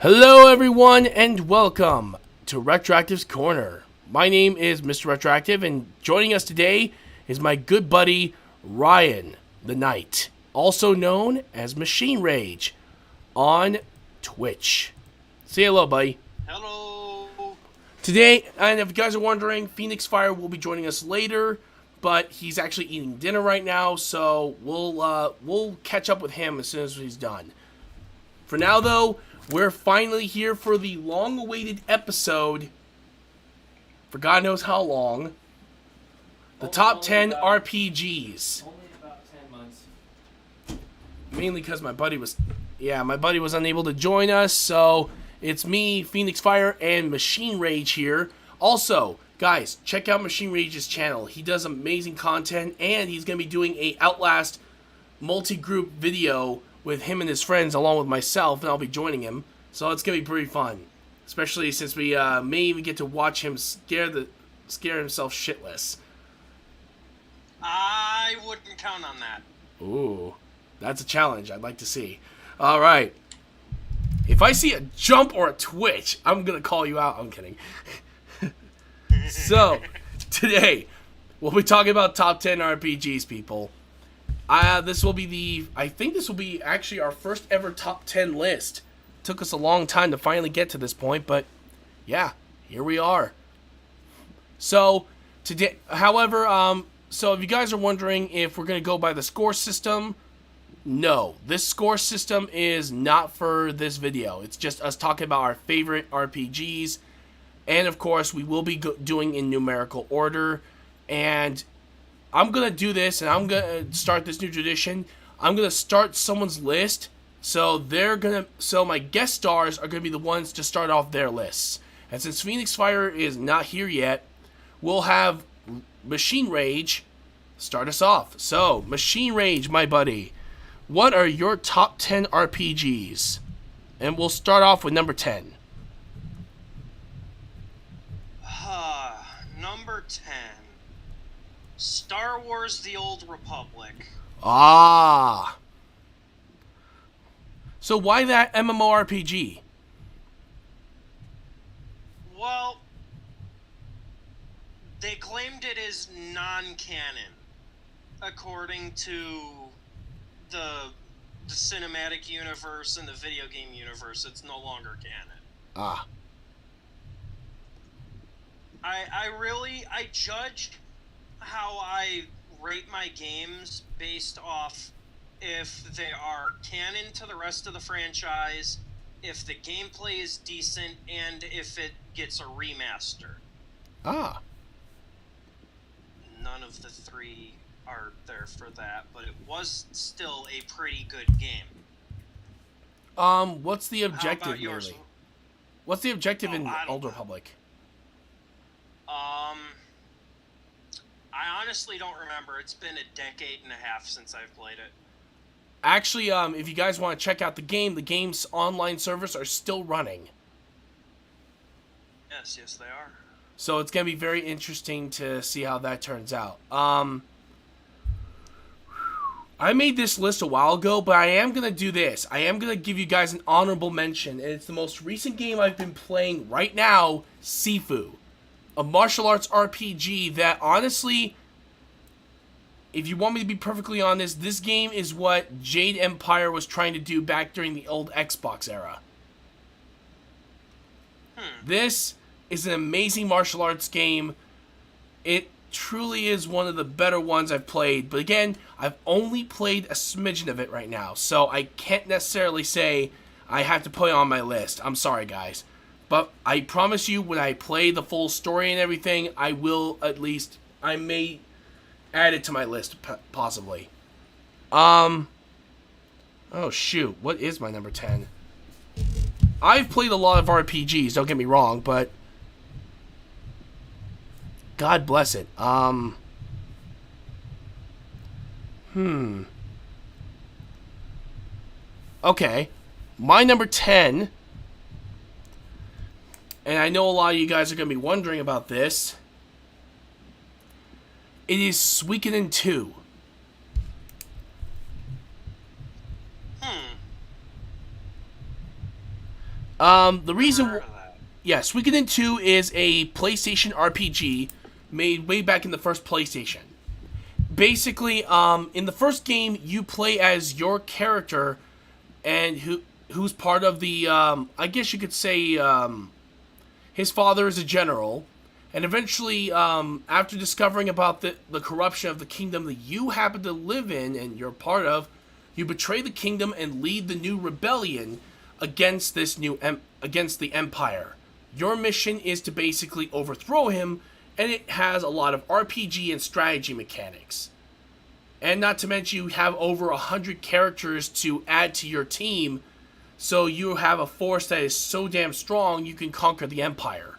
Hello everyone and welcome to RetroActive's Corner. My name is Mr. RetroActive and joining us today is my good buddy Ryan the Knight, also known as Machine Rage on Twitch. Say hello, buddy. Hello. Today, and if you guys are wondering, Phoenix Fire will be joining us later, but he's actually eating dinner right now, so we'll catch up with him as soon as he's done. For now though, we're finally here for the long-awaited episode, for God knows how long, the top 10 RPGs. Only about 10 months. Mainly because my buddy was unable to join us, so it's me, Phoenix Fire, and Machine Rage here. Also, guys, check out Machine Rage's channel. He does amazing content, and he's going to be doing a Outlast multi-group video with him and his friends, along with myself, and I'll be joining him. So it's gonna be pretty fun, especially since we may even get to watch him scare himself shitless. I wouldn't count on that. Ooh, that's a challenge I'd like to see. All right, if I see a jump or a twitch, I'm gonna call you out. I'm kidding. So today we'll be talking about top 10 RPGs, people. I think this will be actually our first ever top 10 list. Took us a long time to finally get to this point, but yeah, here we are. So today, however, so if you guys are wondering if we're gonna go by the score system, no, this score system is not for this video. It's just us talking about our favorite RPGs, and of course, we will be doing in numerical order. And I'm gonna do this, and I'm gonna start this new tradition. I'm gonna start someone's list, so my guest stars are gonna be the ones to start off their lists. And since Phoenix Fire is not here yet, we'll have Machine Rage start us off. So, Machine Rage, my buddy, what are your top 10 RPGs? And we'll start off with number 10. Number 10. Star Wars: The Old Republic. Ah. So why that MMORPG? Well, they claimed it is non-canon, according to the cinematic universe and the video game universe. It's no longer canon. Ah. I judge how I rate my games based off if they are canon to the rest of the franchise, if the gameplay is decent, and if it gets a remaster. Ah. None of the three are there for that, but it was still a pretty good game. What's the objective How about yours? really? What's the objective in I don't Old know. Republic? I honestly don't remember. It's been a decade and a half since I've played it. Actually, if you guys want to check out the game's online servers are still running. Yes, they are. So it's going to be very interesting to see how that turns out. I made this list a while ago, but I am going to do this. I am going to give you guys an honorable mention, and it's the most recent game I've been playing right now, Sifu. A martial arts RPG that, honestly, if you want me to be perfectly honest, this game is what Jade Empire was trying to do back during the old Xbox era. This is an amazing martial arts game. It truly is one of the better ones I've played, but again, I've only played a smidgen of it right now, so I can't necessarily say I have to put it on my list. I'm sorry, guys. But I promise you, when I play the full story and everything, I may add it to my list, possibly. Oh shoot, what is my number 10? I've played a lot of RPGs, don't get me wrong, but God bless it. Okay, my number 10, and I know a lot of you guys are going to be wondering about this. It is Suikoden 2. The reason, Heard of that. yeah, Suikoden 2 is a PlayStation RPG made way back in the first PlayStation. Basically, in the first game, you play as your character, and who's part of the, I guess you could say, his father is a general, and eventually, after discovering about the corruption of the kingdom that you happen to live in and you're part of, you betray the kingdom and lead the new rebellion against against the empire. Your mission is to basically overthrow him, and it has a lot of RPG and strategy mechanics. And not to mention, you have over 100 characters to add to your team, so you have a force that is so damn strong you can conquer the empire.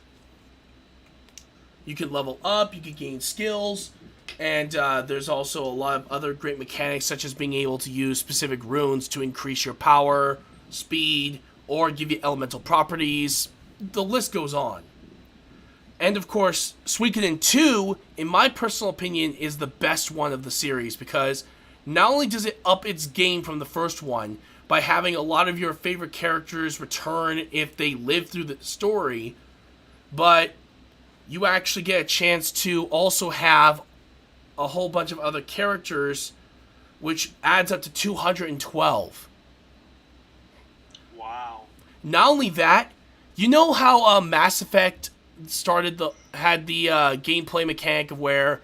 You can level up, you can gain skills, and there's also a lot of other great mechanics, such as being able to use specific runes to increase your power, speed, or give you elemental properties. The list goes on. And of course, Suikoden 2, in my personal opinion, is the best one of the series, because not only does it up its game from the first one by having a lot of your favorite characters return if they live through the story, but you actually get a chance to also have a whole bunch of other characters, which adds up to 212. Wow. Not only that, you know how Mass Effect had the gameplay mechanic of where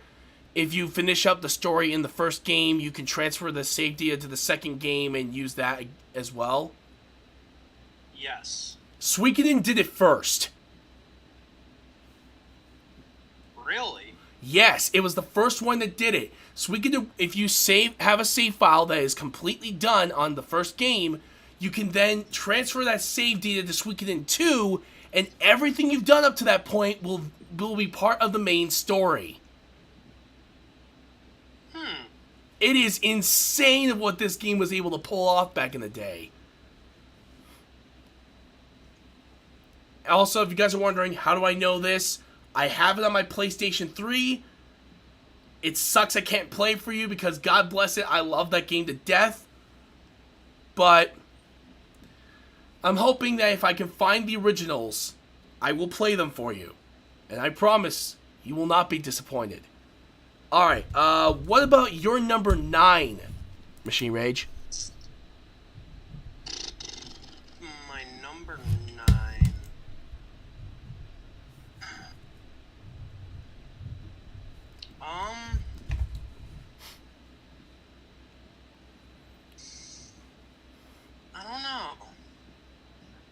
if you finish up the story in the first game, you can transfer the save data to the second game and use that as well? Yes. Suikoden did it first. Really? Yes, it was the first one that did it. Suikoden, if you have a save file that is completely done on the first game, you can then transfer that save data to Suikoden 2, and everything you've done up to that point will be part of the main story. It is insane what this game was able to pull off back in the day. Also, if you guys are wondering, how do I know this? I have it on my PlayStation 3. It sucks I can't play for you because, God bless it, I love that game to death. But I'm hoping that if I can find the originals, I will play them for you. And I promise you will not be disappointed. Alright, what about your number 9, Machine Rage? My number 9. I don't know.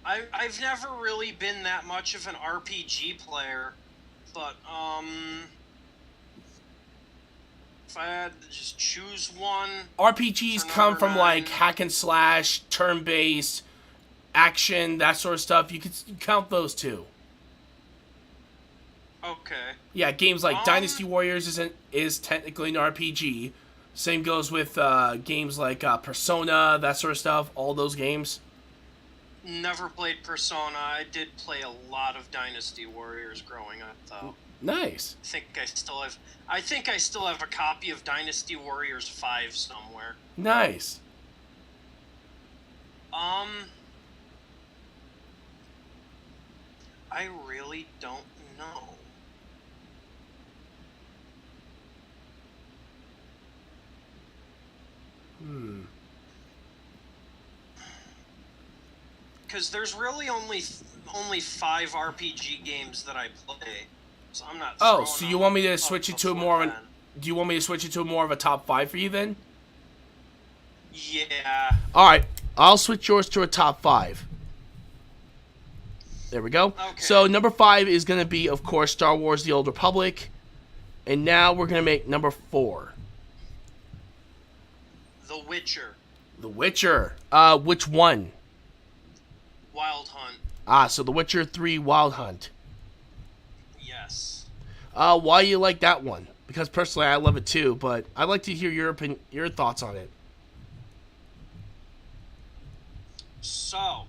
I've never really been that much of an RPG player, but if I had to just choose one, RPGs come from 9. like hack and slash, turn-based, action, that sort of stuff. You could count those too. Okay. Yeah, games like Dynasty Warriors is technically an RPG. Same goes with games like Persona, that sort of stuff. All those games. Never played Persona. I did play a lot of Dynasty Warriors growing up, though. Nice. I think I still have a copy of Dynasty Warriors 5 somewhere. Nice. I really don't know. Because there's really only 5 RPG games that I play, so I'm not. Oh, so you want me to switch it to more of an? Do you want me to switch it to more of a top 5 for you then? Yeah. All right, I'll switch yours to a top 5. There we go. Okay. So number 5 is gonna be, of course, Star Wars: The Old Republic, and now we're gonna make number 4. The Witcher. The Witcher. Which one? Wild Hunt. Ah, so The Witcher 3 Wild Hunt. Yes. Why you like that one? Because personally, I love it too, but I'd like to hear your thoughts on it. So,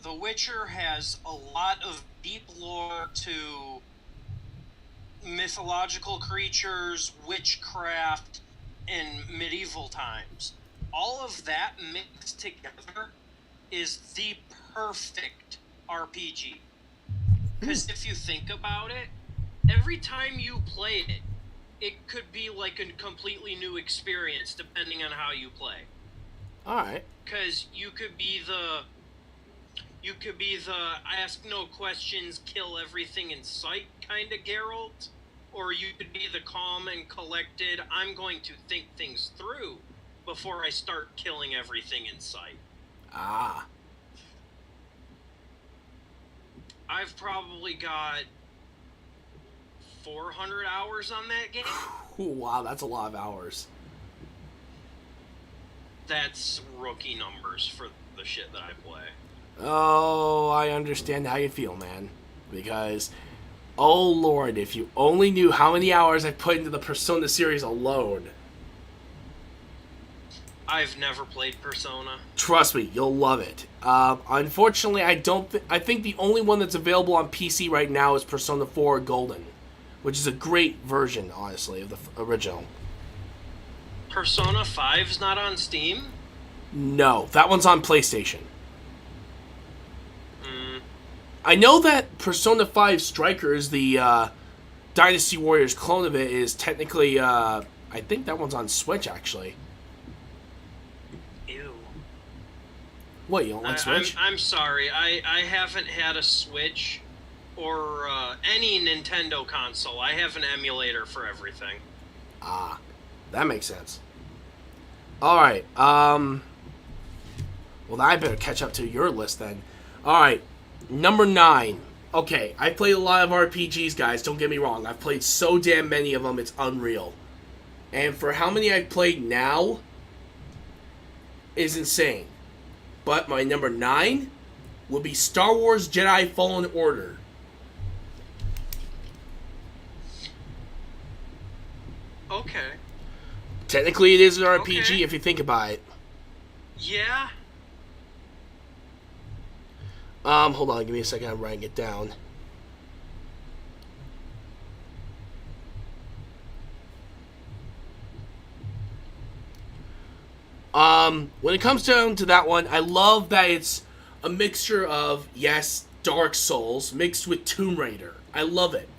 The Witcher has a lot of deep lore to mythological creatures, witchcraft, and medieval times. All of that mixed together is the perfect RPG. Because if you think about it, every time you play it, it could be like a completely new experience depending on how you play. Alright. Because you could be the ask no questions, kill everything in sight kind of Geralt, or you could be the calm and collected, I'm going to think things through before I start killing everything in sight. Ah. I've probably got 400 hours on that game. Wow, that's a lot of hours. That's rookie numbers for the shit that I play. Oh, I understand how you feel, man. Because, oh lord, if you only knew how many hours I put into the Persona series alone. I've never played Persona. Trust me, you'll love it. Unfortunately, I think the only one that's available on PC right now is Persona 4 Golden, which is a great version, honestly, of the original. Persona 5's not on Steam? No, that one's on PlayStation. I know that Persona 5 Strikers, the Dynasty Warriors clone of it, is technically, I think that one's on Switch, actually. Ew. What, you don't like Switch? I'm sorry, I haven't had a Switch or any Nintendo console. I have an emulator for everything. Ah, that makes sense. Alright, well, I better catch up to your list then. Alright, number 9. Okay, I played a lot of RPGs, guys, don't get me wrong. I've played so damn many of them, it's unreal. And for how many I've played now is insane. But my number 9 would be Star Wars Jedi Fallen Order. Okay. Technically, it is an RPG Okay. if you think about it. Yeah. Hold on, give me a second, I'm writing it down. When it comes down to that one, I love that it's a mixture of, yes, Dark Souls mixed with Tomb Raider. I love it.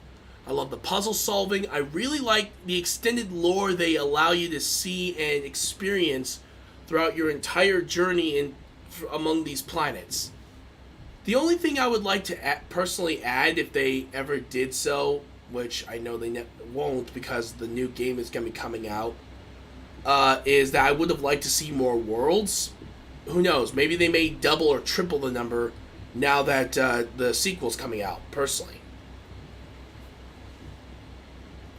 I love the puzzle solving. I really like the extended lore they allow you to see and experience throughout your entire journey among these planets. The only thing I would like to personally add, if they ever did so, which I know they won't because the new game is going to be coming out, is that I would have liked to see more worlds. Who knows? Maybe they may double or triple the number now that the sequel's coming out, personally.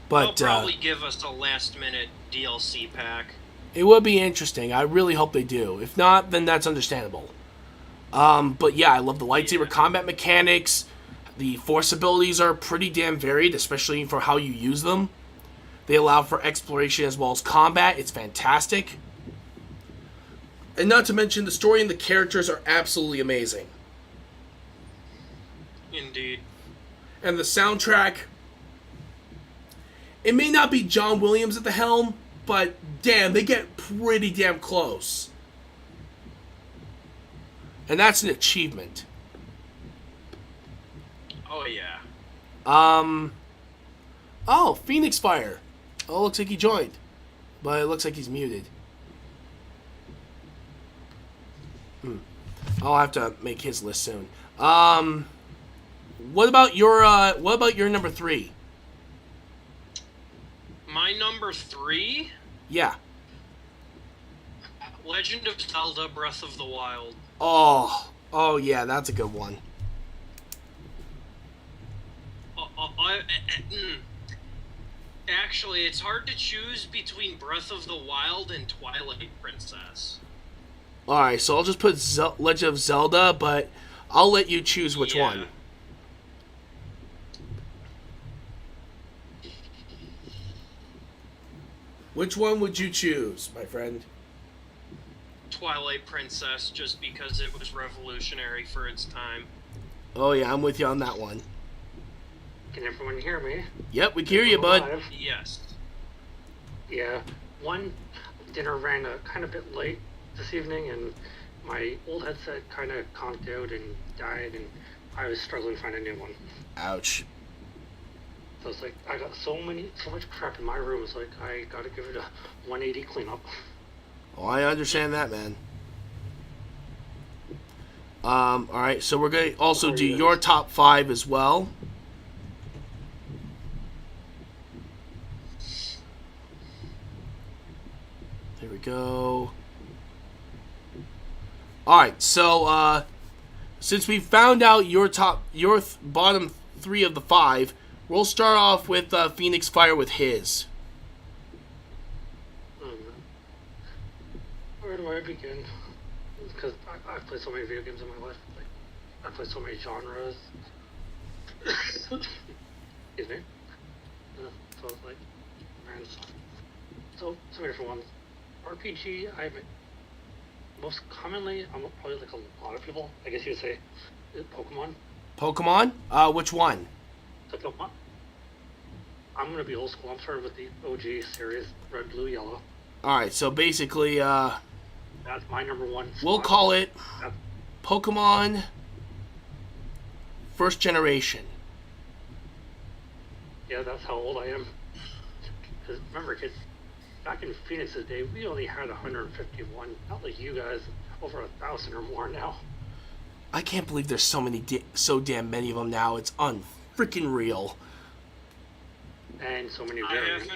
But They'll probably give us a last-minute DLC pack. It would be interesting. I really hope they do. If not, then that's understandable. But yeah, I love the lightsaber combat mechanics. The force abilities are pretty damn varied, especially for how you use them. They allow for exploration as well as combat. It's fantastic. And not to mention, the story and the characters are absolutely amazing. Indeed. And the soundtrack, it may not be John Williams at the helm, but damn, they get pretty damn close. And that's an achievement. Oh, yeah. Oh, Phoenix Fire. Oh, looks like he joined. But it looks like he's muted. I'll have to make his list soon. What about your number 3? My number 3? Yeah. Legend of Zelda Breath of the Wild. Oh yeah, that's a good one. Actually, it's hard to choose between Breath of the Wild and Twilight Princess. Alright, so I'll just put Legend of Zelda, but I'll let you choose which one. Which one would you choose, my friend? Twilight Princess, just because it was revolutionary for its time. Oh yeah, I'm with you on that one. Can everyone hear me? Yep, we can hear you, bud. Live? Yes. Yeah. Dinner ran a kind of bit late this evening, and my old headset kind of conked out and died, and I was struggling to find a new one. Ouch. So it's like I got so much crap in my room. It's like I got to give it a 180 cleanup. Oh, I understand that, man. All right, so we're going to also do your top 5 as well. There we go. All right, so since we found out your bottom 3 of the 5, we'll start off with Phoenix Fire with his. Where do I begin? Because I've played so many video games in my life. Like, I've played so many genres. Excuse me. So it's like, man, so many different ones. RPG, most commonly, I'm probably like a lot of people, I guess you would say, Pokemon. Pokemon? Which one? So Pokemon. I'm going to be old school. I'm starting with the OG series, Red, Blue, Yellow. Alright, so basically, that's my number 1 spot. We'll call it Pokemon First Generation. Yeah, that's how old I am. Because remember, kids, back in Phoenix's day, we only had 151. Not like you guys, over 1,000 or more now. I can't believe there's so damn many of them now. It's unfreaking real. And so many variants.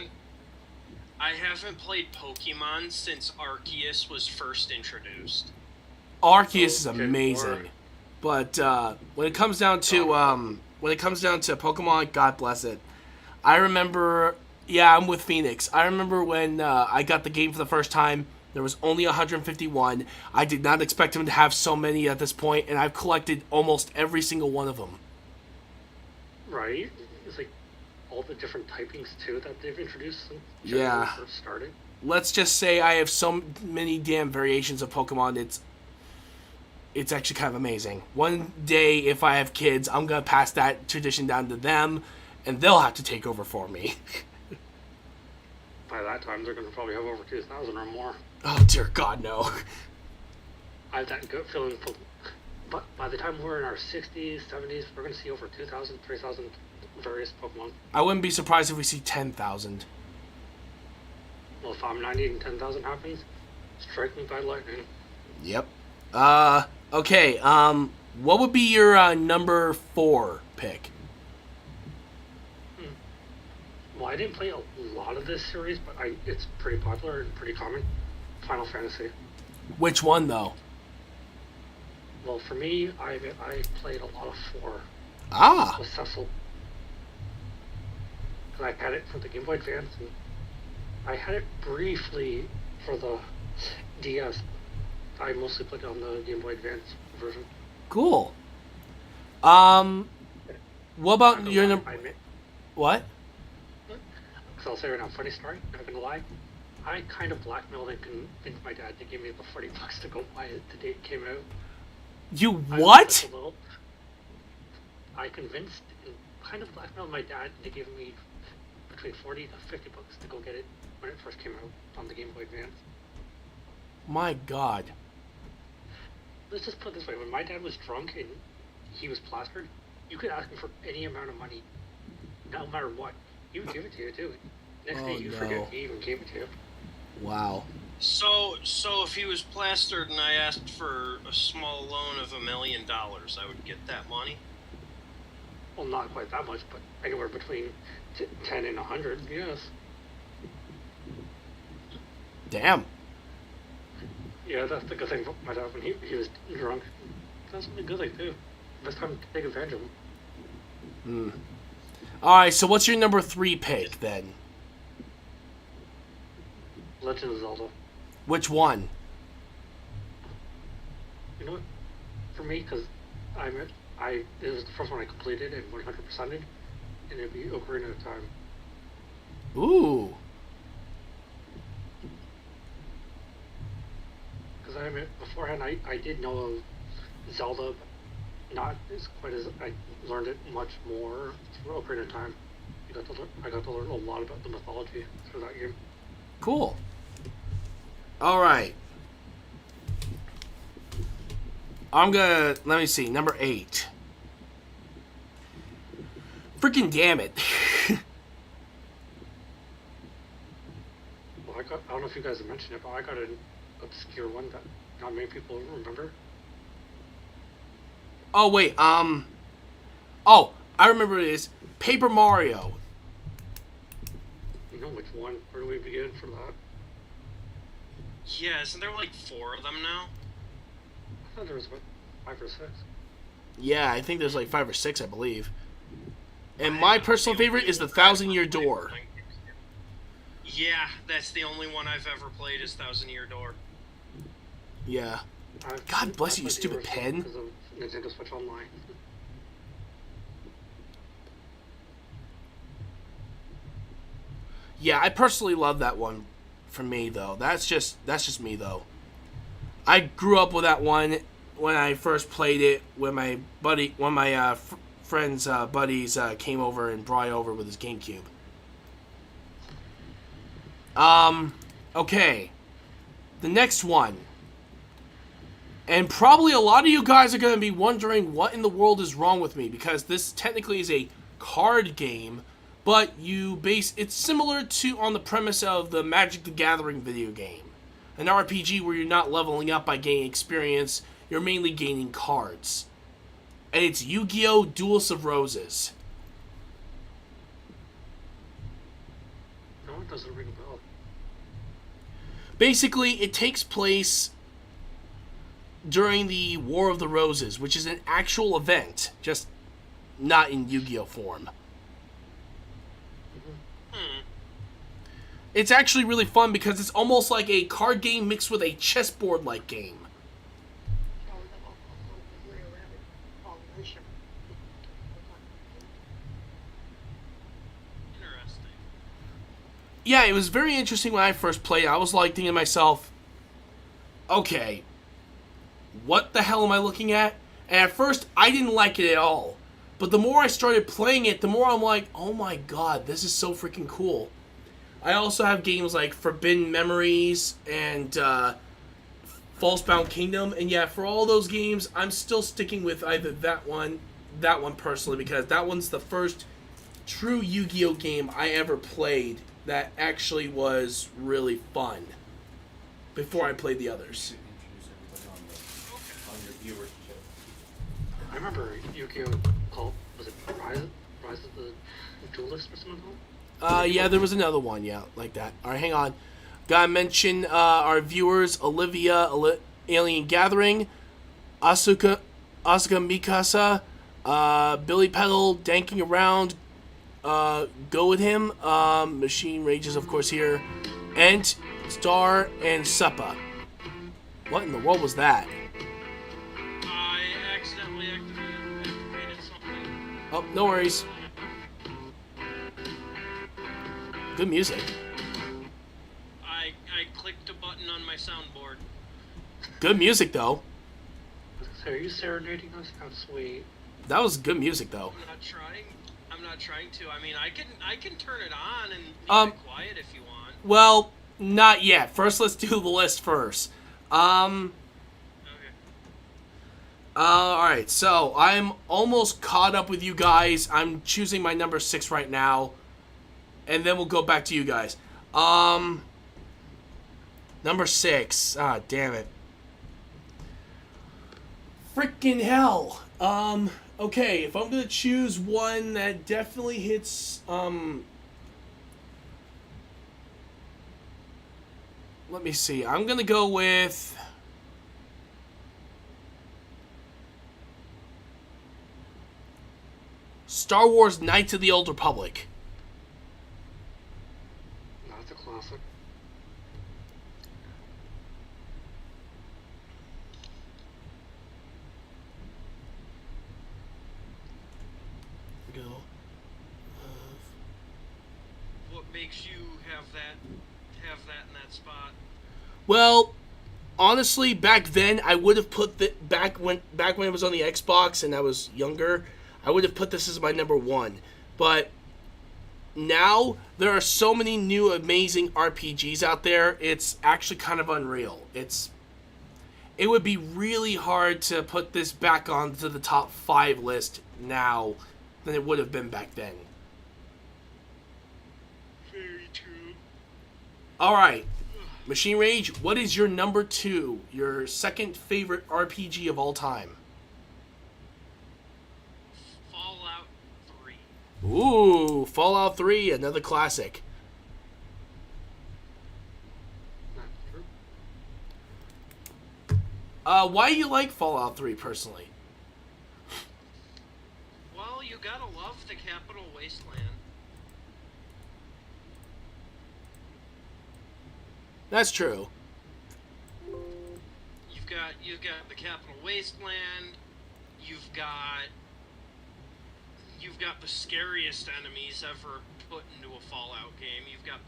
I haven't played Pokemon since Arceus was first introduced. Arceus is amazing, but when it comes down to Pokemon, God bless it. I remember, I'm with Phoenix. I remember when I got the game for the first time. There was only 151. I did not expect him to have so many at this point, and I've collected almost every single one of them. Right? It's like all the different typings too that they've introduced since first started. Let's just say I have so many damn variations of Pokemon. It's actually kind of amazing. One day, if I have kids, I'm gonna pass that tradition down to them, and they'll have to take over for me. By that time, they're gonna probably have over 2,000 or more. Oh dear God, no. I have that gut feeling. But by the time we're in our 60s, 70s, we're gonna see over 2,000, 3,000 various Pokemon. I wouldn't be surprised if we see 10,000. Well, if I'm 90 and 10,000 happens, strike me by lightning. Yep. Okay, what would be your number 4 pick? Well, I didn't play a lot of this series, but it's pretty popular and pretty common. Final Fantasy. Which one, though? Well, for me, I played a lot of 4. Ah! With Cecil. And I had it for the Game Boy Advance, and I had it briefly for the DS. I mostly played on the Game Boy Advance version. Cool. What about your number? What? Because I'll say right now, funny story, not gonna lie. I kind of blackmailed and convinced my dad to give me the $40 to go buy it the day it came out. You what? I convinced and kind of blackmailed my dad to give me between $40 to $50 to go get it when it first came out on the Game Boy Advance. My God. Let's just put it this way, when my dad was drunk and he was plastered, you could ask him for any amount of money, no matter what. He would give it to you too. Next day you forget he even gave it to you. Wow. So if he was plastered and I asked for a small loan of $1 million, I would get that money? Well, not quite that much, but anywhere between 10 and 100, yes. Damn. Yeah, that's the good thing about my dad when he was drunk. That's a good thing too. Best time to take advantage of him. Alright, so what's your number 3 pick then? Legend of Zelda. Which one? You know what? For me, because it was the first one I completed and 100%ed, and it'd be Ocarina of Time. Ooh. Because beforehand I did know of Zelda, but not as quite as I learned it much more through Ocarina of Time. I got to learn a lot about the mythology through that game. Cool. All right. let me see, number 8. Freaking damn it. Well, I don't know if you guys have mentioned it, but I got an obscure one that not many people remember. Oh, wait, oh, I remember it is Paper Mario. You know which one? Where do we begin for that? Yeah, isn't there like 4 of them now? I thought there was about 5 or 6. Yeah, I think there's like 5 or 6, I believe. And my personal favorite is the 1,000-Year Door. Yeah, that's the only one I've ever played is 1,000-Year Door. Yeah. God bless you, you stupid pen. Because of Nintendo Switch Online. Yeah, I personally love that one. For me, though, that's just me, though. I grew up with that one when I first played it. When my friends' buddies came over and brought it over with his GameCube. Okay, the next one, and probably a lot of you guys are going to be wondering what in the world is wrong with me, because this technically is a card game. But it's similar to on the premise of the Magic the Gathering video game. An RPG where you're not leveling up by gaining experience, you're mainly gaining cards. And it's Yu-Gi-Oh! Duelist of Roses. No, it doesn't ring a bell. Basically, it takes place during the War of the Roses, which is an actual event, just not in Yu-Gi-Oh! Form. It's actually really fun because it's almost like a card game mixed with a chessboard-like game. Interesting. Yeah, it was very interesting when I first played. I was like thinking to myself, okay, what the hell am I looking at? And at first, I didn't like it at all. But the more I started playing it, the more I'm like, oh my god, this is so freaking cool. I also have games like Forbidden Memories and Falsebound Kingdom. And yeah, for all those games, I'm still sticking with either that one personally, because that one's the first true Yu-Gi-Oh! Game I ever played that actually was really fun before I played the others. I remember Yu-Gi-Oh! Called, was it Rise of the Duelist or something? Yeah, there was another one, yeah, like that. Alright, hang on. Gotta mention our viewers, Olivia, Alien Gathering, Asuka Mikasa, Billy Peddle, Danking Around, Go With Him, Machine Rages, of course, here, Ent, Star, and Suppa. What in the world was that? I accidentally activated something. Oh, no worries. Good music. I clicked a button on my soundboard. Good music, though. So are you serenading us? How sweet. That was good music, though. I'm not trying to. I mean, I can turn it on and leave it quiet if you want. Well, not yet. First, let's do the list first. Okay. Alright, so I'm almost caught up with you guys. I'm choosing my number 6 right now. And then we'll go back to you guys. Number 6. Ah, damn it. Freaking hell. Okay, if I'm gonna choose one that definitely hits, let me see. I'm gonna go with Star Wars Knights of the Old Republic. That's a classic. Go. What makes you have that in that spot? Well, honestly, back then I would have put back when it was on the Xbox and I was younger, I would have put this as my number 1. But now there are so many new amazing RPGs out there. It's actually kind of unreal. it would be really hard to put this back onto the top 5 list now than it would have been back then. Very true. All right, Machine Rage, what is your number 2, your second favorite RPG of all time? Fallout 3. Ooh, Fallout 3, another classic. Not true. Why do you like Fallout 3 personally? Well, you gotta love the Capital Wasteland. That's true. You've got the Capital Wasteland. You've got the scariest enemies ever put into a Fallout game. You've got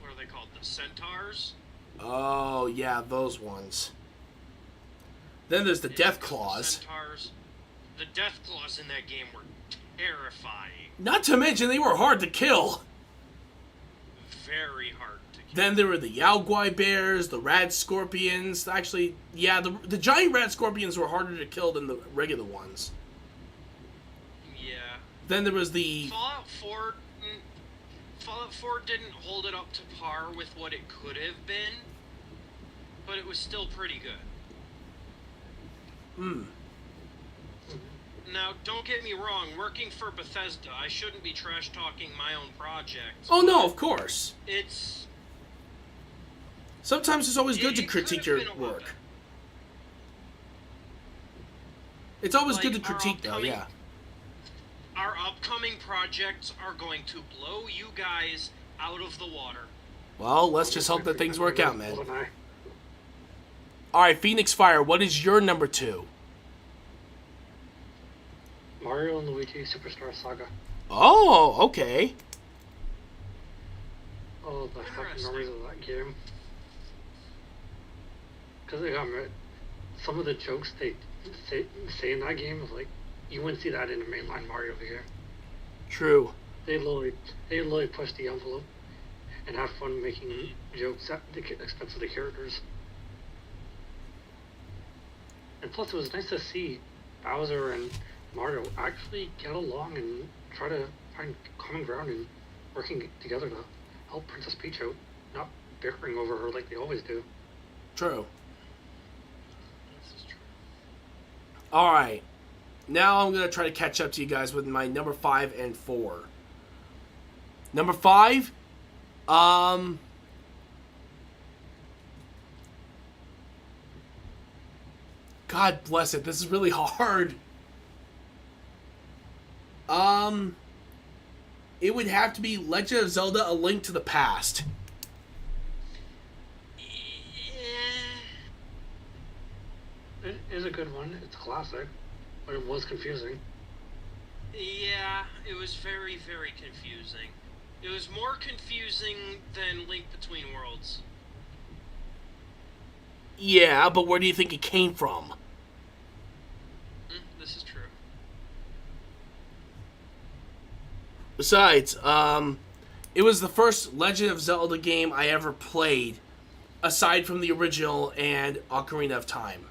what are they called? The Centaurs. Oh, yeah, those ones. Then there's the Death Claws. Centaurs. The Death Claws in that game were terrifying. Not to mention they were hard to kill. Very hard to kill. Then there were the Yaogwai bears, the Rad Scorpions. Actually, yeah, the giant Rad Scorpions were harder to kill than the regular ones. Yeah. Then there was the... Fallout 4 didn't hold it up to par with what it could have been, but it was still pretty good. Now, don't get me wrong, working for Bethesda, I shouldn't be trash-talking my own projects. Oh, no, of course. It's... Sometimes it's always good to it critique could your have been a lot work. better. It's always Like, good to our critique, though, upcoming- yeah. Our upcoming projects are going to blow you guys out of the water. Well, let's just hope that things work out, man. GoldenEye. Alright, Phoenix Fire, what is your number 2? Mario and Luigi Superstar Saga. Oh, okay. Oh, the fucking Interesting. memories of that game. Because some of the jokes they say in that game is like, you wouldn't see that in a mainline Mario game. True. They literally push the envelope and have fun making jokes at the expense of the characters. And plus, it was nice to see Bowser and Mario actually get along and try to find common ground and working together to help Princess Peach out, not bickering over her like they always do. True. This is true. Alright. Now I'm going to try to catch up to you guys with my number 5 and 4. Number 5, God bless it. This is really hard. It would have to be Legend of Zelda: A Link to the Past. It is a good one. It's a classic, but it was confusing. Yeah, it was very, very confusing. It was more confusing than Link Between Worlds. Yeah, but where do you think it came from? This is true. Besides, it was the first Legend of Zelda game I ever played, aside from the original and Ocarina of Time.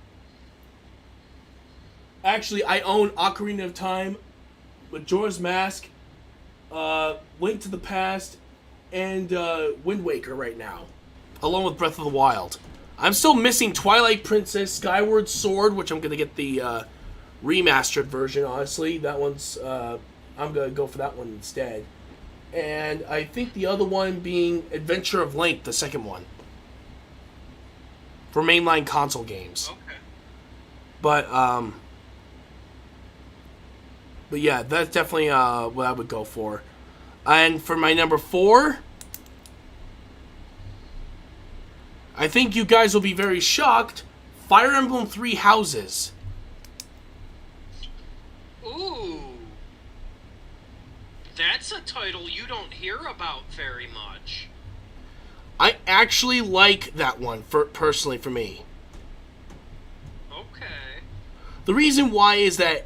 Actually, I own Ocarina of Time, Majora's Mask, Link to the Past, and Wind Waker right now, along with Breath of the Wild. I'm still missing Twilight Princess, Skyward Sword, which I'm going to get the remastered version, honestly. That one's, I'm going to go for that one instead. And I think the other one being Adventure of Link, the second one. For mainline console games. Okay. But yeah, that's definitely what I would go for. And for my number 4, I think you guys will be very shocked. Fire Emblem 3 Houses. Ooh. That's a title you don't hear about very much. I actually like that one, personally, for me. Okay. The reason why is that,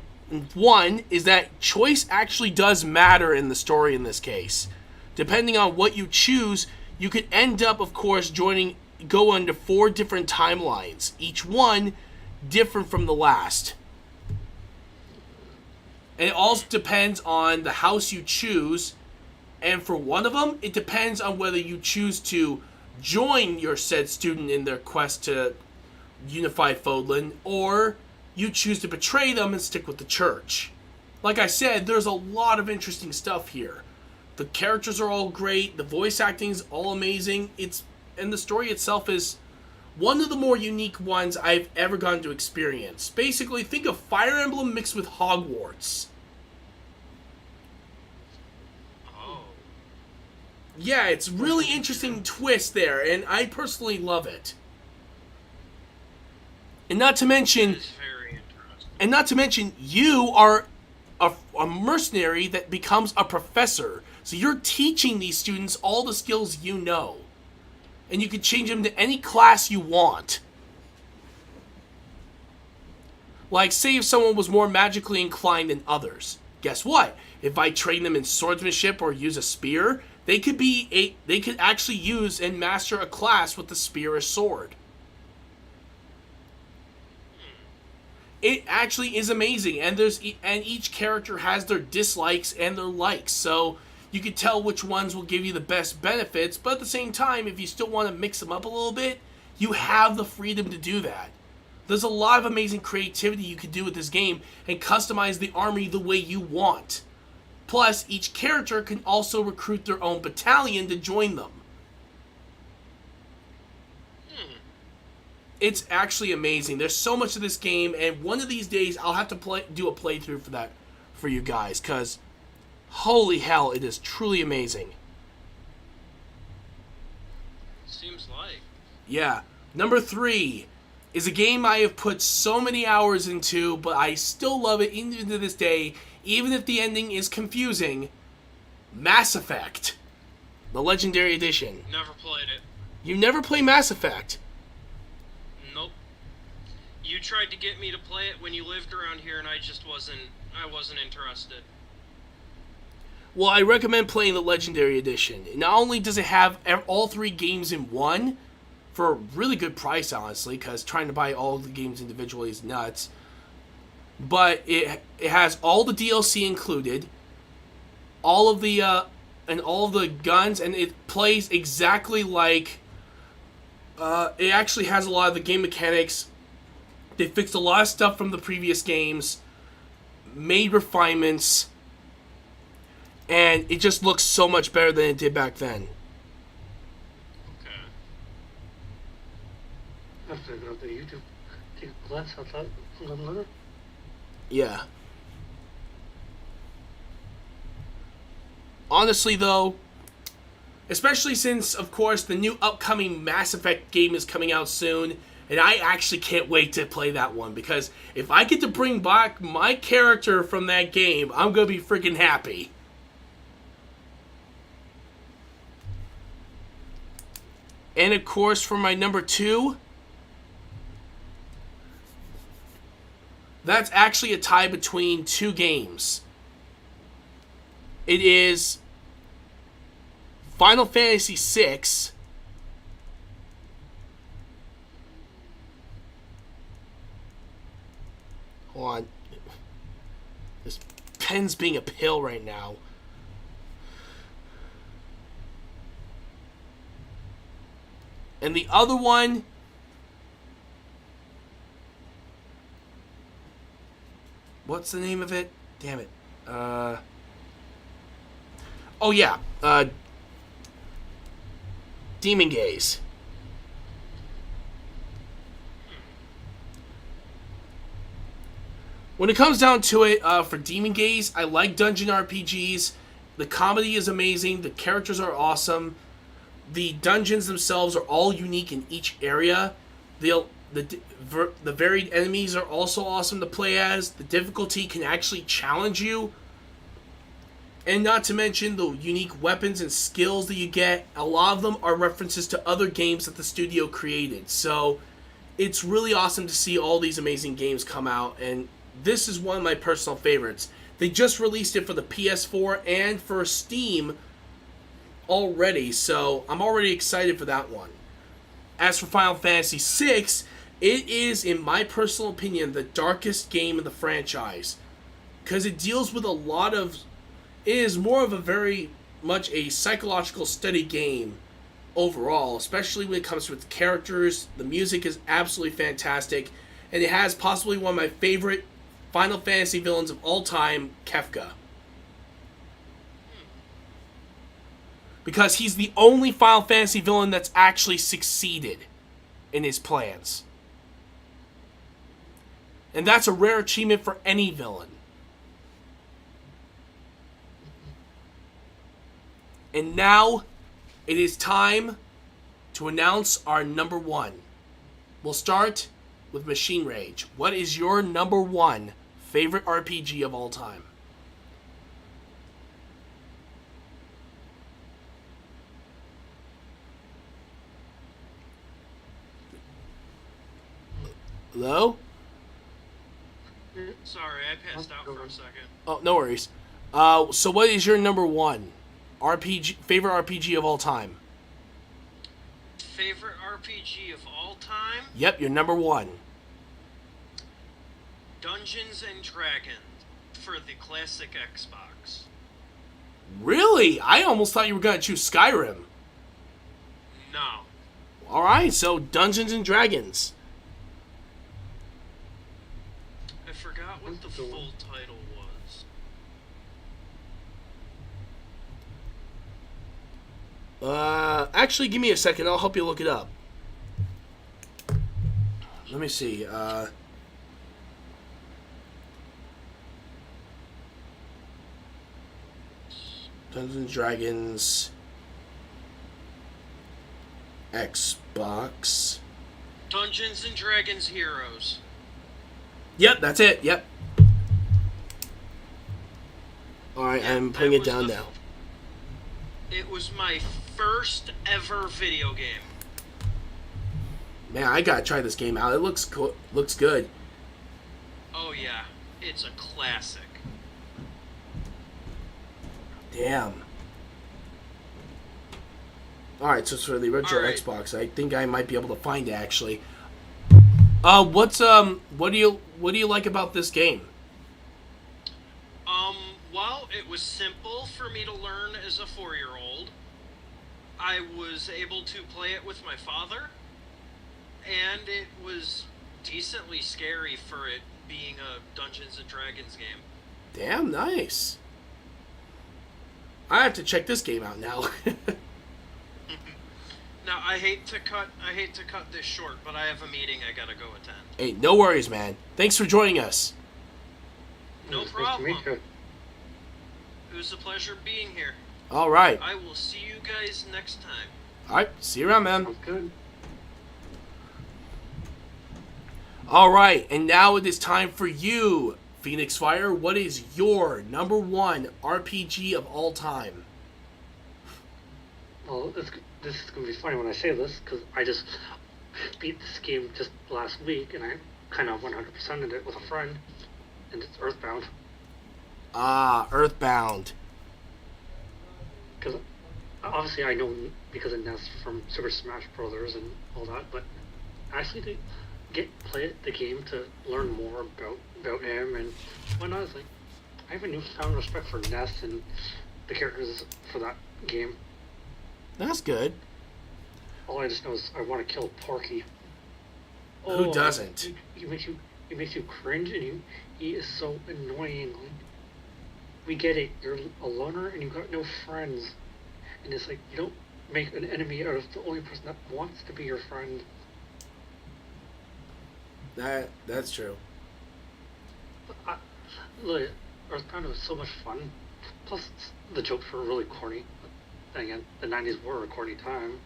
one, is that choice actually does matter in the story in this case. Depending on what you choose, you could end up, of course, joining go into 4 different timelines, each one different from the last. And it also depends on the house you choose. And for one of them, it depends on whether you choose to join your said student in their quest to unify Fodlan, or you choose to betray them and stick with the church. Like I said, there's a lot of interesting stuff here. The characters are all great, the voice acting is all amazing, and the story itself is one of the more unique ones I've ever gotten to experience. Basically, think of Fire Emblem mixed with Hogwarts. Oh. Yeah, it's really interesting twist there, and I personally love it. And not to mention, It's very interesting. And not to mention, you are a mercenary that becomes a professor. So you're teaching these students all the skills you know. And you can change them to any class you want. Like, say if someone was more magically inclined than others. Guess what? If I train them in swordsmanship or use a spear, they could actually use and master a class with the spear or sword. It actually is amazing, and each character has their dislikes and their likes, so you can tell which ones will give you the best benefits, but at the same time, if you still want to mix them up a little bit, you have the freedom to do that. There's a lot of amazing creativity you can do with this game and customize the army the way you want. Plus, each character can also recruit their own battalion to join them. It's actually amazing. There's so much of this game, and one of these days I'll have to do a playthrough for you guys, because holy hell, it is truly amazing. Seems like. Yeah. Number 3 is a game I have put so many hours into, but I still love it even to this day, even if the ending is confusing. Mass Effect, the Legendary Edition. Never played it. You never play Mass Effect? Nope. You tried to get me to play it when you lived around here, and I wasn't interested. Well, I recommend playing the Legendary Edition. Not only does it have all 3 games in one, for a really good price, honestly, because trying to buy all the games individually is nuts, but it has all the DLC included, all of the guns, and it plays exactly like, it actually has a lot of the game mechanics. They fixed a lot of stuff from the previous games, made refinements, and it just looks so much better than it did back then. Okay. I have to go to YouTube. Take a glance at that. Yeah. Honestly, though, especially since, of course, the new upcoming Mass Effect game is coming out soon, and I actually can't wait to play that one, because if I get to bring back my character from that game, I'm going to be freaking happy. And, of course, for my number 2, that's actually a tie between 2 games. It is Final Fantasy VI Hold on. This pen's being a pill right now. And the other one, what's the name of it? Damn it. Oh yeah. Demon Gaze. When it comes down to it, for Demon Gaze, I like dungeon RPGs. The comedy is amazing. The characters are awesome. The dungeons themselves are all unique in each area. The varied enemies are also awesome to play as. The difficulty can actually challenge you. And not to mention the unique weapons and skills that you get. A lot of them are references to other games that the studio created. So it's really awesome to see all these amazing games come out. And this is one of my personal favorites. They just released it for the PS4 and for Steam already, so I'm already excited for that one. as for Final Fantasy VI, it is, in my personal opinion, the darkest game in the franchise. Because it deals with a lot of... It is more of a very much a psychological study game overall, especially when it comes to its characters. The music is absolutely fantastic, and it has possibly one of my favorite Final Fantasy villains of all time, Kefka. Because he's the only Final Fantasy villain that's actually succeeded in his plans. And that's a rare achievement for any villain. And now, it is time to announce our number one. We'll start with Machine Rage. What is your number one favorite RPG of all time? Hello? Sorry, I passed out for a second. Oh, no worries. So what is your number one favorite RPG of all time? Favorite RPG of all time? Yep, your number one. Dungeons and Dragons for the classic Xbox. Really? I almost thought you were going to choose Skyrim. No. Alright, so Dungeons and Dragons. I forgot what the full title was. Actually, give me a second. I'll help you look it up. Let me see. Dungeons and Dragons Xbox. Dungeons and Dragons Heroes. Yep, that's it. Yep. Alright, I'm putting it down now. It was my first ever video game. Man, I gotta try this game out. It looks good. Oh yeah, it's a classic. Damn. Alright, so it's for the original Alright. Xbox. I think I might be able to find it actually. What do you like about this game? Well, it was simple for me to learn as a 4-year-old. I was able to play it with my father, and it was decently scary for it being a Dungeons and Dragons game. Damn, nice. I have to check this game out now. Now, I hate to cut this short, but I have a meeting I gotta go attend. Hey, no worries, man. Thanks for joining us. No It's problem. Nice to meet you. It was a pleasure being here. All right. I will see you guys next time. All right. See you around, man. Sounds good. All right, and now it is time for you, Phoenix Fire. What is your number one RPG of all time? Well, this is going to be funny when I say this, because I just beat this game just last week, and I kind of 100%ed it with a friend, and it's Earthbound. Ah, Earthbound. Because obviously I know because of Ness from Super Smash Brothers and all that, but actually to play the game to learn more about him and whatnot, it's like I have a newfound respect for Ness and the characters for that game. That's good. All I just know is I want to kill Porky. Who doesn't? He makes you cringe, and he is so annoying. Like, we get it. You're a loner and you've got no friends, and it's like you don't make an enemy out of the only person that wants to be your friend. That's true. Look, Earthbound was so much fun. Plus, the jokes were really corny. But then again, the '90s were a corny time,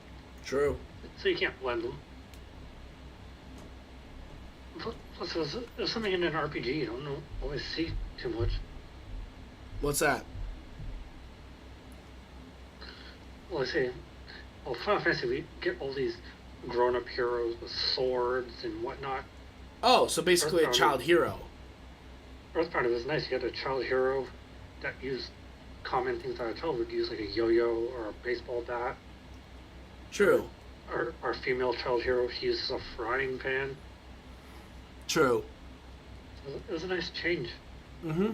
True. so you can't blend them. Plus, there's something in an RPG you don't always see too much. What's that? Well, I say, Final Fantasy, we get all these grown-up heroes with swords and whatnot. Oh, so basically a Earthbound. child hero. Earthbound was nice. You had a child hero that used common things that a child would use, like a yo-yo or a baseball bat. True. our female child hero, she uses a frying pan. True. It was a nice change. Mm-hmm.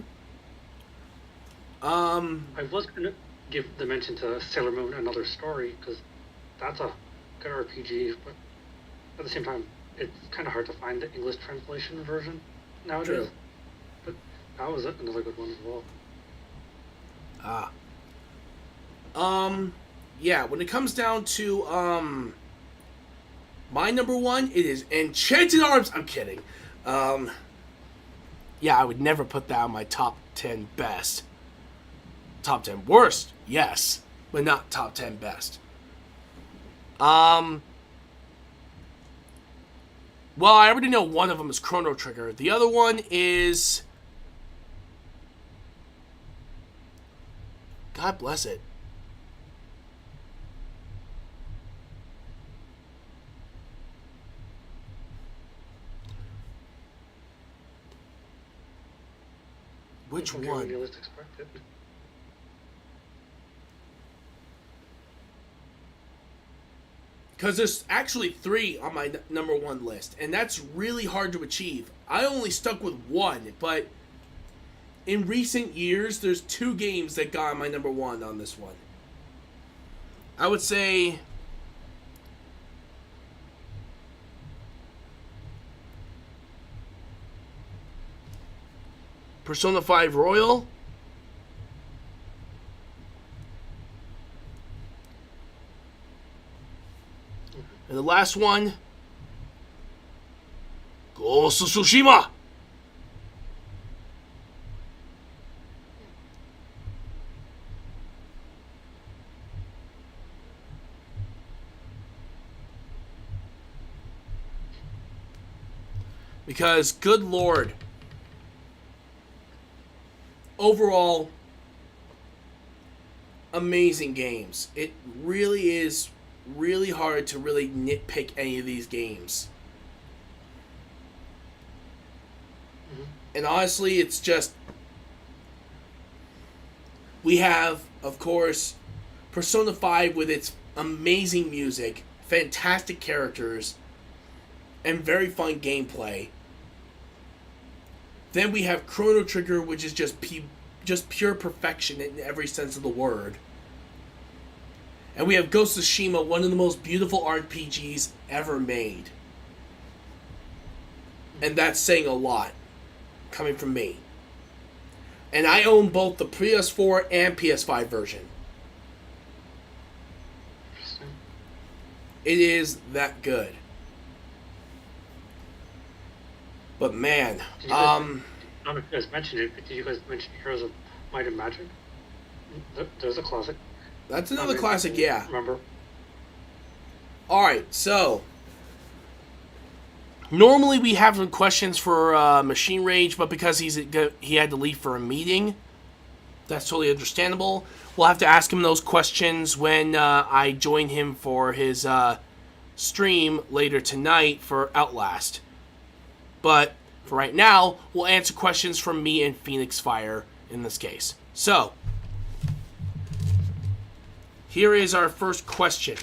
I was gonna give the mention to Sailor Moon Another Story because that's a good RPG, but at the same time, it's kind of hard to find the English translation version nowadays. True. But that was another good one as well. Yeah, when it comes down to, my number one, it is Enchanted Arms. I'm kidding. Yeah, I would never put that on my top 10 best. Top 10 worst, yes, but not top 10 best. Well, I already know one of them is Chrono Trigger. The other one is... God bless it. Which Okay, one? when you least expect it. Because there's actually 3 on my number 1 list, and that's really hard to achieve. I only stuck with 1, but in recent years, there's 2 games that got on my number 1 on this one. I would say... Persona 5 Royal. And the last one, Ghost of Tsushima. Because, good lord, overall, amazing games. It really is really hard to really nitpick any of these games. Mm-hmm. And honestly, it's just... We have, of course, Persona 5 with its amazing music, fantastic characters, and very fun gameplay. Then we have Chrono Trigger, which is just pure perfection in every sense of the word. And we have Ghost of Tsushima, one of the most beautiful RPGs ever made. And that's saying a lot, coming from me. And I own both the PS4 and PS5 version. Interesting. It is that good. But man, I don't know if you guys mentioned it, but did you guys mention Heroes of Might and Magic? There's a classic. that's another classic, yeah. Remember? Alright, so... Normally we have some questions for Machine Rage, but because he had to leave for a meeting, that's totally understandable. We'll have to ask him those questions when I join him for his stream later tonight for Outlast. But for right now, we'll answer questions from me and Phoenix Fire in this case. So, here is our first question.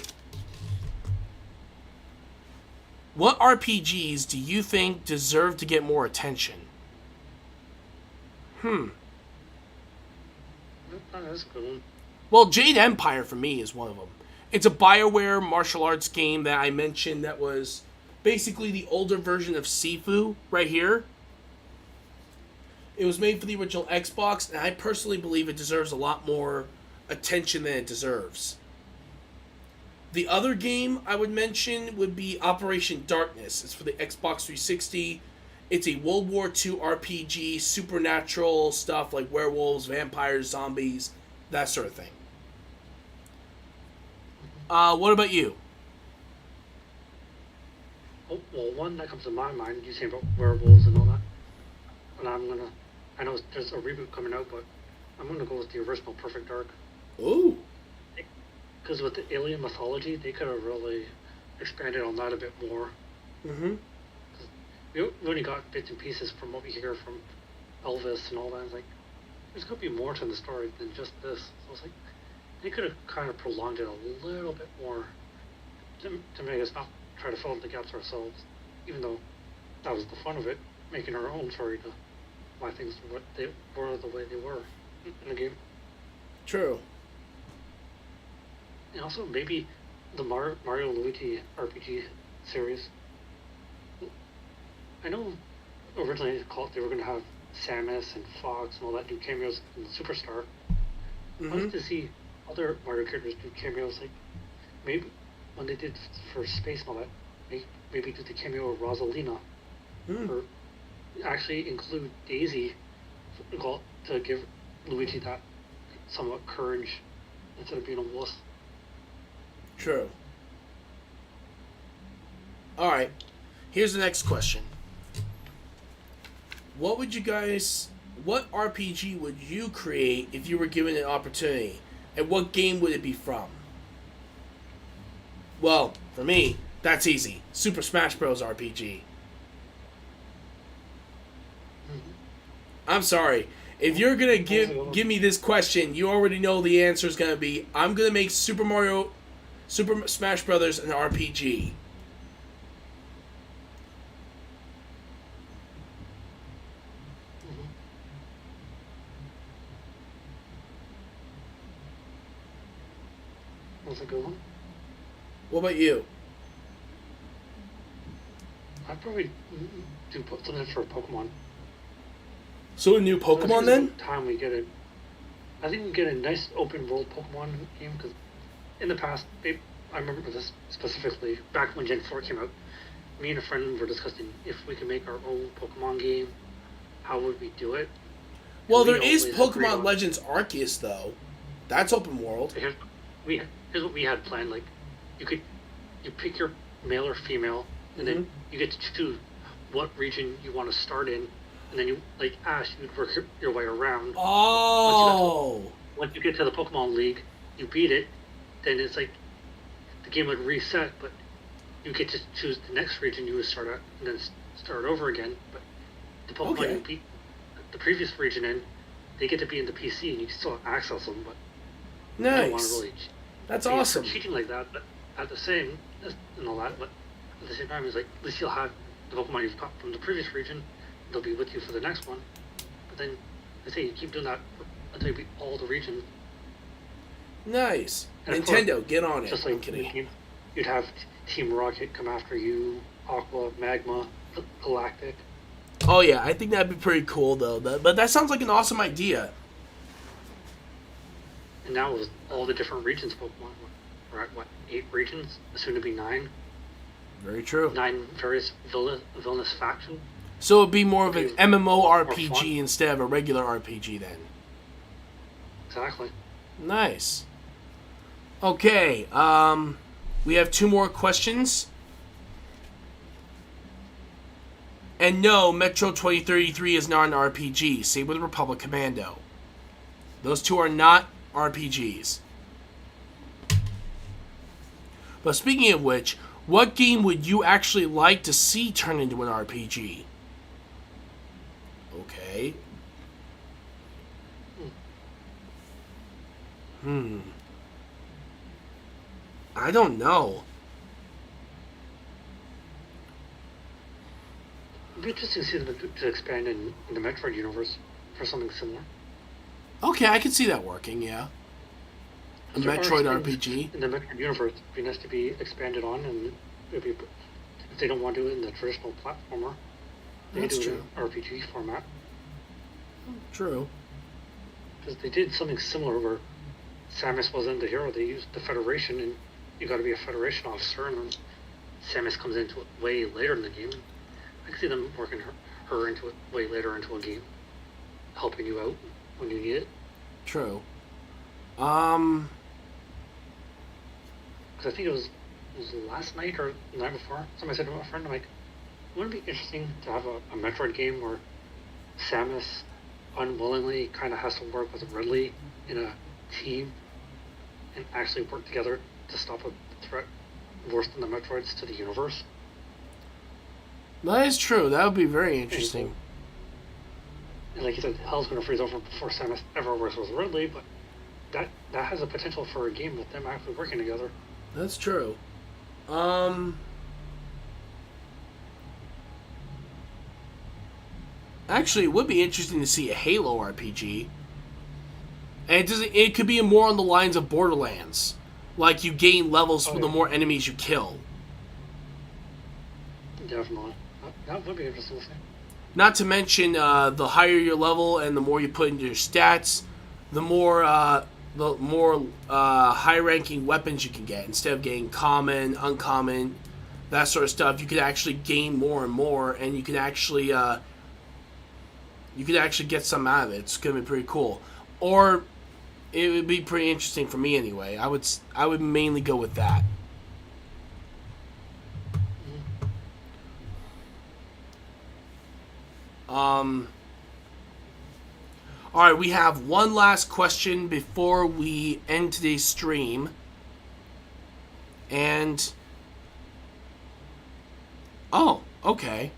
What RPGs do you think deserve to get more attention? Oh, that's a good one. Well, Jade Empire for me is one of them. It's a BioWare martial arts game that I mentioned that was basically the older version of Sifu right here. It was made for the original Xbox, and I personally believe it deserves a lot more attention than it deserves. The other game I would mention would be Operation Darkness. It's for the Xbox 360. It's a World War II RPG, supernatural stuff like werewolves, vampires, zombies, that sort of thing. What about you? Oh, well, one that comes to my mind, you say about werewolves and all that. And I know there's a reboot coming out, but I'm gonna go with the original Perfect Dark. Ooh. Because with the alien mythology, they could have really expanded on that a bit more. Mm-hmm. We only got bits and pieces from what we hear from Elvis and all that. It's like, there's going to be more to the story than just this. So it's like, they could have kind of prolonged it a little bit more. to make us not try to fill in the gaps ourselves, even though that was the fun of it, making our own story to why things what they were the way they were in the game. True. And also maybe the Mario and Luigi RPG series. I know originally they were going to have Samus and Fox and all that do cameos in Superstar. I wanted to see other Mario characters do cameos, like maybe when they did for Space and all that, maybe do the cameo of Rosalina, or actually include Daisy to give Luigi that somewhat courage instead of being a wuss. True. All right. Here's the next question. What RPG would you create if you were given an opportunity? And what game would it be from? Well, for me, that's easy. Super Smash Bros. RPG. I'm sorry. If you're going to give me this question, you already know the answer is going to be, I'm going to make Super Smash Bros. An RPG. That's a good one. What about you? I'd probably do something for Pokemon. So a new Pokemon then? Time we get it. I think we get a nice open world Pokemon game, because in the past, I remember this specifically back when Gen 4 came out. Me and a friend were discussing if we could make our own Pokemon game, how would we do it? Well, there is Pokemon Legends Arceus though. That's open world. Here's what we had planned. Like, you pick your male or female, and then you get to choose what region you want to start in, and then you, like Ash, you'd work your way around. Oh! Once you get to the Pokemon League, you beat it, then it's like the game would reset, but you get to choose the next region you would start at, and then start over again. But the Pokemon you beat the previous region in, they get to be in the PC, and you can still access them, but you don't want to really. That's awesome. Cheating like that, but at the same and all that, but at the same time, it's like at least you'll have the Pokemon you've got from the previous region. They'll be with you for the next one. But then, I say you keep doing that until you beat all the regions. Nice. And Nintendo, get on it. Just like you'd have Team Rocket come after you, Aqua, Magma, Galactic. Oh yeah, I think that'd be pretty cool though. But that sounds like an awesome idea. And now with all the different regions Pokemon, we're at 8 regions, soon to be 9. Very true. 9 various villainous factions. So it'd be more of an MMORPG instead of a regular RPG then. Exactly. Nice. Okay, we have 2 more questions. And no, Metro 2033 is not an RPG. Same with Republic Commando. Those 2 are not RPGs. But speaking of which, what game would you actually like to see turn into an RPG? Okay. I don't know. It'd be interesting to see them to expand in the Metroid universe for something similar. Okay, I can see that working, yeah. A Metroid RPG. In the Metroid universe, it'd be nice to be expanded on, and it'd be, if they don't want to do it in the traditional platformer, they do it in RPG format. True. Because they did something similar where Samus wasn't the hero, they used the Federation, and you got to be a Federation officer, and then Samus comes into it way later in the game. I can see them working her into it way later into a game, helping you out when you need it. True. Because I think it was last night or the night before, somebody said to my friend, I'm like, wouldn't it be interesting to have a Metroid game where Samus unwillingly kind of has to work with Ridley in a team and actually work together to stop a threat worse than the Metroids to the universe? That is true. That would be very interesting. And like you said, hell's going to freeze over before Samus ever works with Ridley, but that has a potential for a game with them actually working together. That's true. Actually, it would be interesting to see a Halo RPG. And it could be more on the lines of Borderlands. Like, you gain levels for the more enemies you kill. Definitely. That would be interesting to see. Not to mention, the higher your level and the more you put into your stats, the more high-ranking weapons you can get. Instead of getting common, uncommon, that sort of stuff, you could actually gain more and more, and you could actually get some out of it. It's gonna be pretty cool. Or it would be pretty interesting for me anyway. I would mainly go with that. Alright, we have one last question before we end today's stream. And... oh, okay.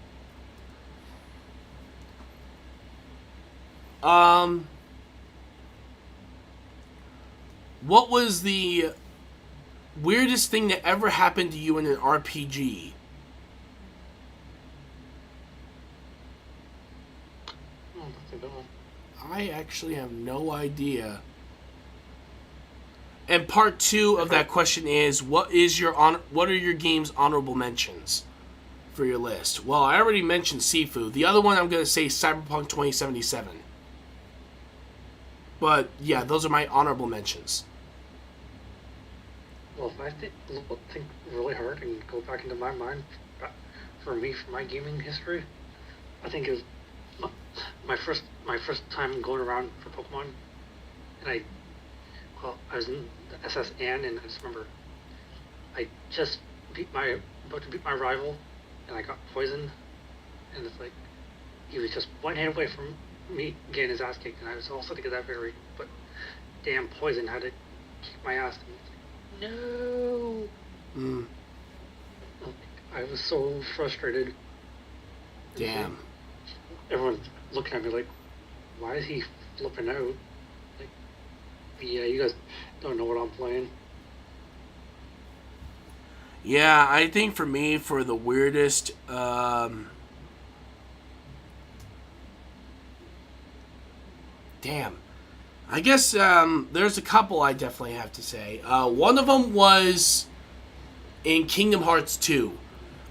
What was the weirdest thing that ever happened to you in an RPG? Oh, that's a good one. I actually have no idea. And part 2 of that question is, what are your game's honorable mentions for your list? Well, I already mentioned Sifu. The other one I'm going to say Cyberpunk 2077. But yeah, those are my honorable mentions. Well, if I think really hard and go back into my mind, for me, for my gaming history, I think it was my first time going around for Pokemon, and I was in the SS Anne, and I just remember I just about to beat my rival, and I got poisoned, and it's like he was just one hand away from me getting his ass kicked, and I was also to get that victory, but damn poison had to kick my ass. And no. I was so frustrated. Damn. Everyone's looking at me like, why is he flipping out? Like, yeah, you guys don't know what I'm playing. Yeah, I think for me, for the weirdest, damn. I guess there's a couple I definitely have to say. One of them was in Kingdom Hearts 2.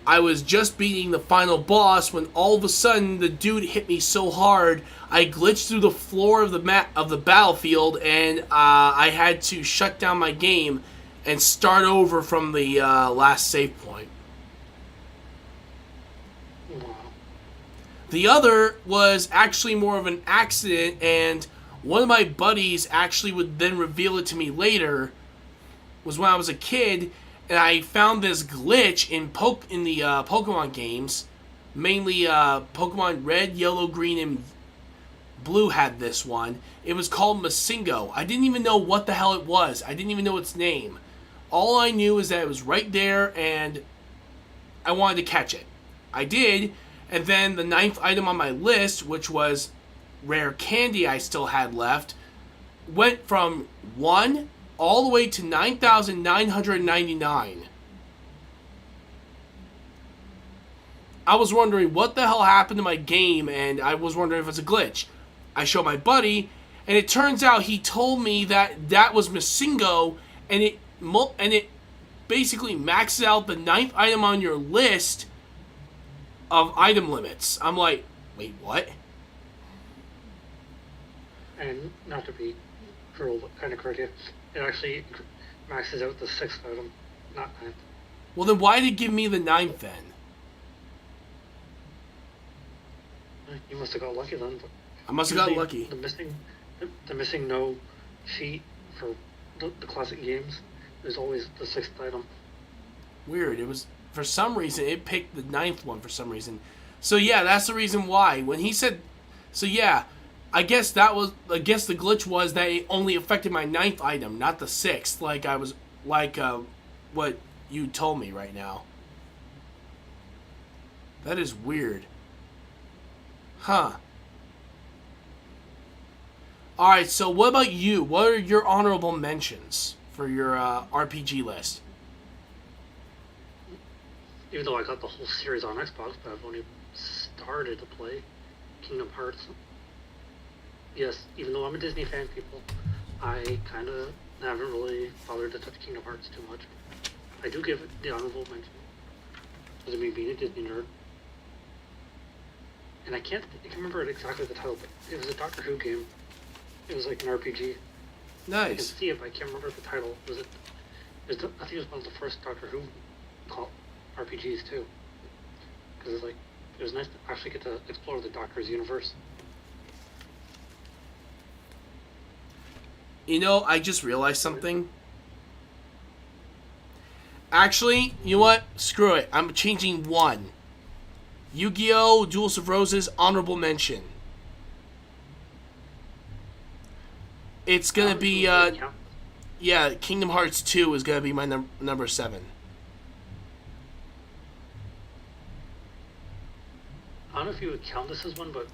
I was just beating the final boss when all of a sudden the dude hit me so hard I glitched through the floor of the battlefield, and I had to shut down my game and start over from the last save point. Wow. The other was actually more of an accident, and one of my buddies actually would then reveal it to me later. Was when I was a kid, and I found this glitch in the Pokemon games. Mainly Pokemon Red, Yellow, Green, and Blue had this one. It was called Masingo. I didn't even know what the hell it was. I didn't even know its name. All I knew is that it was right there, and I wanted to catch it. I did, and then the 9th item on my list, which was rare candy I still had left, went from 1 all the way to 9,999. I was wondering what the hell happened to my game, and I was wondering if it's a glitch. I showed my buddy, and it turns out he told me that was Masingo, and it basically maxes out the 9th item on your list of item limits. I'm like, wait, what? And not to be cruel, but kind of correct you, it actually maxes out the 6th item, not 9th. Well, then why did it give me the 9th then? You must have got lucky then. But I must have got lucky. The missing no sheet for the classic games is always the 6th item. Weird. It was, for some reason, it picked the 9th one for some reason. So yeah, that's the reason why. When he said, so yeah, I guess the glitch was that it only affected my 9th item, not the 6th, what you told me right now. That is weird. Huh. Alright, so what about you? What are your honorable mentions for your RPG list? even though I got the whole series on Xbox, but I've only started to play Kingdom Hearts. Yes, even though I'm a Disney fan, people, I kind of haven't really bothered to touch Kingdom Hearts too much. I do give it the honorable mention, because of me being a Disney nerd. And I can't remember exactly the title, but it was a Doctor Who game. It was like an RPG. I can Nice. see if I can't remember the title. I think it was one of the first Doctor Who called RPGs too. Because it was nice to actually get to explore the Doctor's universe. You know, I just realized something. Actually, you know what? Screw it. I'm changing one. Yu-Gi-Oh! Duels of Roses, honorable mention. It's gonna be, yeah, Kingdom Hearts 2 is gonna be my number 7. I don't know if you would count this as one, but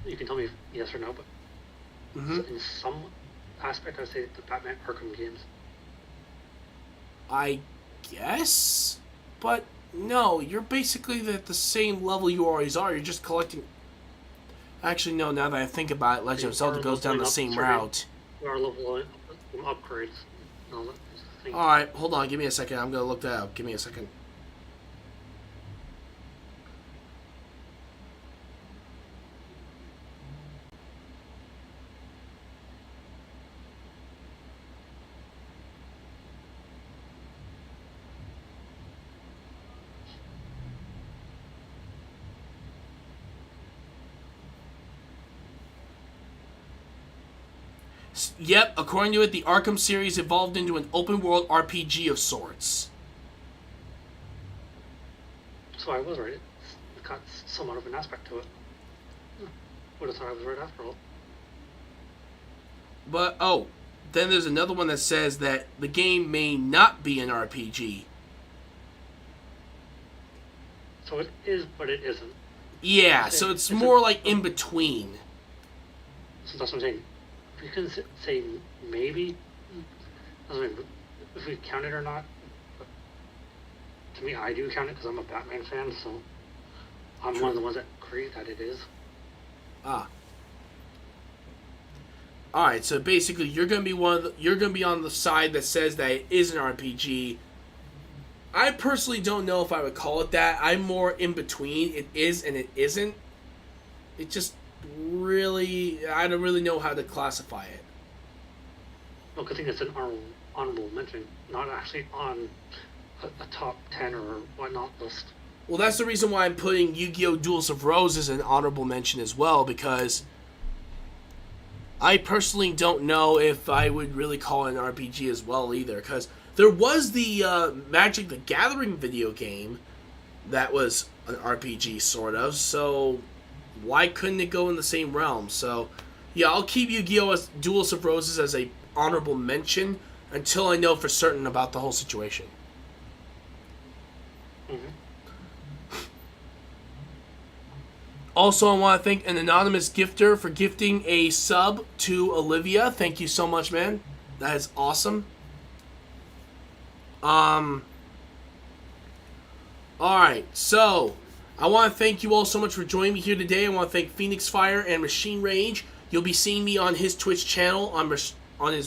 you can tell me if yes or no, but in some aspect, I would say the Batman Arkham games. I guess? But, no, you're basically at the same level you always are. You're just collecting... Actually, no, now that I think about it, Legend of Zelda goes down the same route. You are level upgrades. No, Alright, hold on, give me a second. I'm gonna look that up. Give me a second. Yep, according to it, the Arkham series evolved into an open-world RPG of sorts. So I was right. It's got somewhat of an aspect to it. Would have thought I was right after all. But, oh, then there's another one that says that the game may not be an RPG. So it is, but it isn't. Yeah, so it's more like in between. So that's what I'm saying. If you can say maybe, if we count it or not, but to me, I do count it because I'm a Batman fan, so I'm one of the ones that agree that it is. Ah. Alright, so basically you're gonna be on the side that says that it is an RPG. I personally don't know if I would call it that. I'm more in between. It is and it isn't. It just really, I don't really know how to classify it. Well, I think it's an honorable mention, not actually on a top 10 or whatnot list. Well, that's the reason why I'm putting Yu-Gi-Oh! Duels of Roses an honorable mention as well, because I personally don't know if I would really call it an RPG as well either, because there was the Magic the Gathering video game that was an RPG, sort of, so why couldn't it go in the same realm? So, yeah, I'll keep Yu-Gi-Oh! Duels of Roses as a honorable mention until I know for certain about the whole situation. Also, I want to thank an anonymous gifter for gifting a sub to Olivia. Thank you so much, man. That is awesome. Alright, so I want to thank you all so much for joining me here today. I want to thank Phoenix Fire and Machine Rage. You'll be seeing me on his Twitch channel on his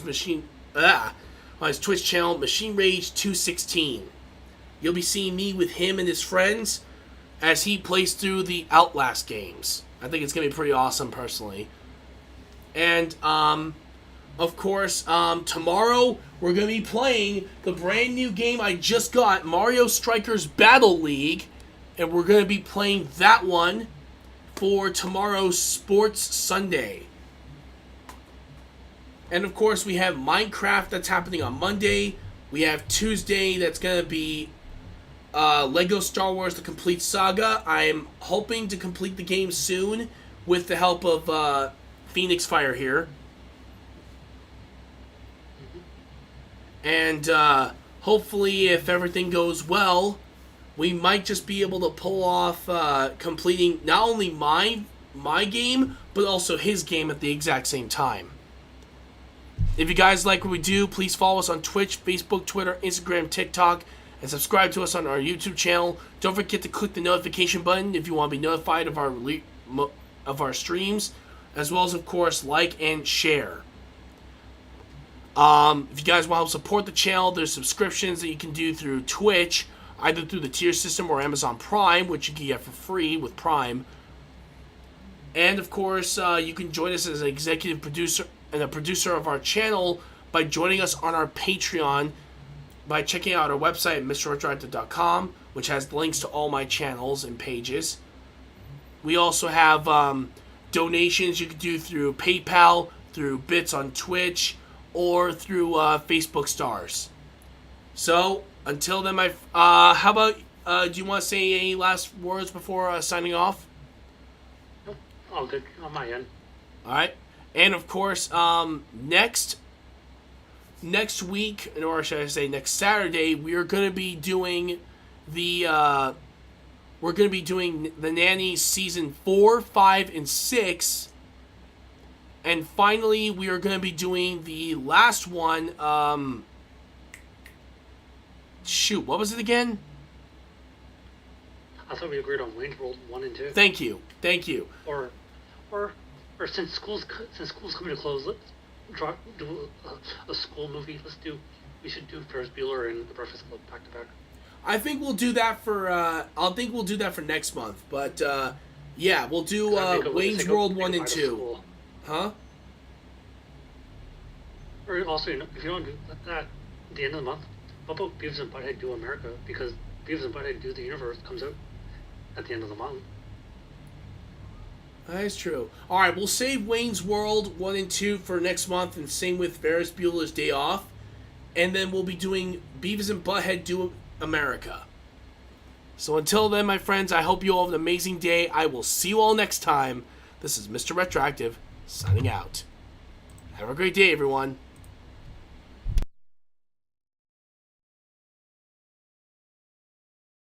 Twitch channel, Machine Rage 216. You'll be seeing me with him and his friends as he plays through the Outlast games. I think it's gonna be pretty awesome, personally. And of course, tomorrow we're gonna be playing the brand new game I just got, Mario Strikers Battle League. And we're going to be playing that one for tomorrow's Sports Sunday. And of course, we have Minecraft that's happening on Monday. We have Tuesday that's going to be Lego Star Wars The Complete Saga. I'm hoping to complete the game soon with the help of Phoenix Fire here. And hopefully, if everything goes well, we might just be able to pull off completing not only my game, but also his game at the exact same time. If you guys like what we do, please follow us on Twitch, Facebook, Twitter, Instagram, TikTok and subscribe to us on our YouTube channel. Don't forget to click the notification button if you want to be notified of our streams, as well as, of course, like and share. If you guys want to help support the channel, there's subscriptions that you can do through Twitch, either through the tier system or Amazon Prime, which you can get for free with Prime. And, of course, you can join us as an executive producer and a producer of our channel by joining us on our Patreon by checking out our website at MrRetroActive.com, which has links to all my channels and pages. We also have donations you can do through PayPal, through bits on Twitch, or through Facebook stars. So, until then, how about, do you want to say any last words before signing off? Nope, all good on my end. Alright, and of course, next week, or should I say next Saturday, we are going to be doing the Nanny Season 4, 5, and 6. And finally, we are going to be doing the last one, shoot, what was it again? I thought we agreed on Wayne's World 1 and 2. Thank you. Or since school's coming to close, let's do a school movie. We should do Ferris Bueller and The Breakfast Club back to back. I think we'll do that for next month, but yeah, we'll do Wayne's World 1 and 2. Huh? Or also, if you want to do that at the end of the month, how about Beavis and Butthead Do America? Because Beavis and Butthead Do the Universe comes out at the end of the month. That is true. Alright, we'll save Wayne's World 1 and 2 for next month, and same with Ferris Bueller's Day Off. And then we'll be doing Beavis and Butthead Do America. So until then, my friends, I hope you all have an amazing day. I will see you all next time. This is Mr. Retroactive, signing out. Have a great day, everyone.